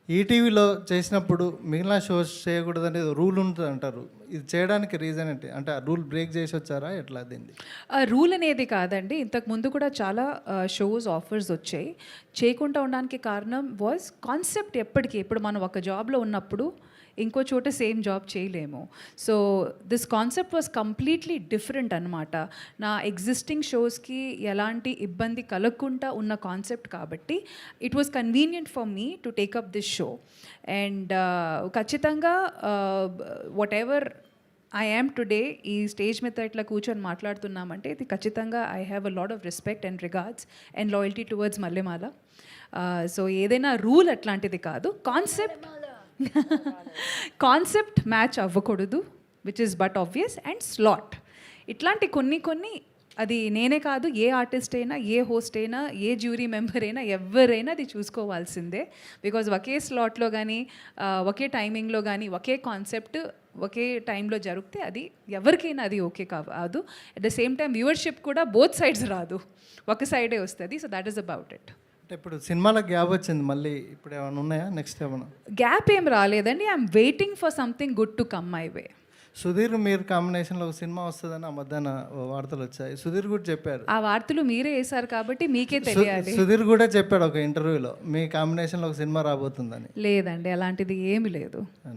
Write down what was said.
ఈటీవీలో చేసినప్పుడు మిగిలిన షోస్ చేయకూడదనేది రూల్ ఉంటుంది అంటారు. ఇది చేయడానికి రీజన్ ఏంటి? అంటే ఆ రూల్ బ్రేక్ చేసి వచ్చారా ఎట్లా దీన్ని? రూల్ అనేది కాదండి. ఇంతకు ముందు కూడా చాలా షోస్, ఆఫర్స్ వచ్చాయి. చేయకుండా ఉండడానికి కారణం వాజ్ కాన్సెప్ట్ ఎప్పటికి ఇప్పుడు మనం ఒక జాబ్‌లో ఉన్నప్పుడు ఇంకో చోట సేమ్ జాబ్ చేయలేము. So this concept was completely different అనమాట. నా ఎగ్జిస్టింగ్ షోస్‌కి ఎలాంటి ఇబ్బంది కలగకుండా ఉన్న కాన్సెప్ట్ కాబట్టి it was convenient for me to take up this show. And ఖచ్చితంగా వాటెవర్ ఐ యామ్ టుడే ఈ స్టేజ్ మీద ఇట్లా కూర్చొని మాట్లాడుతున్నామంటే ఇది ఖచ్చితంగా I have a lot of respect and regards and loyalty towards Mallemala. So ఏదైనా రూల్ అట్లాంటిది కాదు. కాన్సెప్ట్ మ్యాచ్ అవ్వకూడదు, which is but obvious. And slot ఇట్లాంటి కొన్ని అది నేనే కాదు, ఏ ఆర్టిస్ట్ అయినా, ఏ హోస్ట్ అయినా, ఏ జ్యూరీ మెంబర్ అయినా, ఎవరైనా అది చూసుకోవాల్సిందే. బికాజ్ ఒకే స్లాట్లో కానీ ఒకే టైమింగ్లో కానీ ఒకే కాన్సెప్ట్ ఒకే టైంలో జరిగితే అది ఎవరికైనా అది ఓకే కాదు. At the same time viewership కూడా బోత్ సైడ్స్ రాదు, ఒక సైడే వస్తుంది. So that is about it. అంటే ఇప్పుడు సినిమాలకు గ్యాప్ వచ్చింది, మళ్ళీ ఇప్పుడు ఏమైనా ఉన్నాయా నెక్స్ట్ ఏమైనా? గ్యాప్ ఏం రాలేదండి. I'm waiting for something good to come my way. Sudheer మీరు కాంబినేషన్లో ఒక సినిమా వస్తుందని ఆ మధ్యాహ్న వార్తలు వచ్చాయి. సుధీర్ కూడా చెప్పారు. ఆ వార్తలు మీరే వేశారు కాబట్టి మీకే తెలియాలి. సుధీర్ కూడా చెప్పాడు ఒక ఇంటర్వ్యూలో మీ కాంబినేషన్లో ఒక సినిమా రాబోతుందని. లేదండి, అలాంటిది ఏమీ లేదు.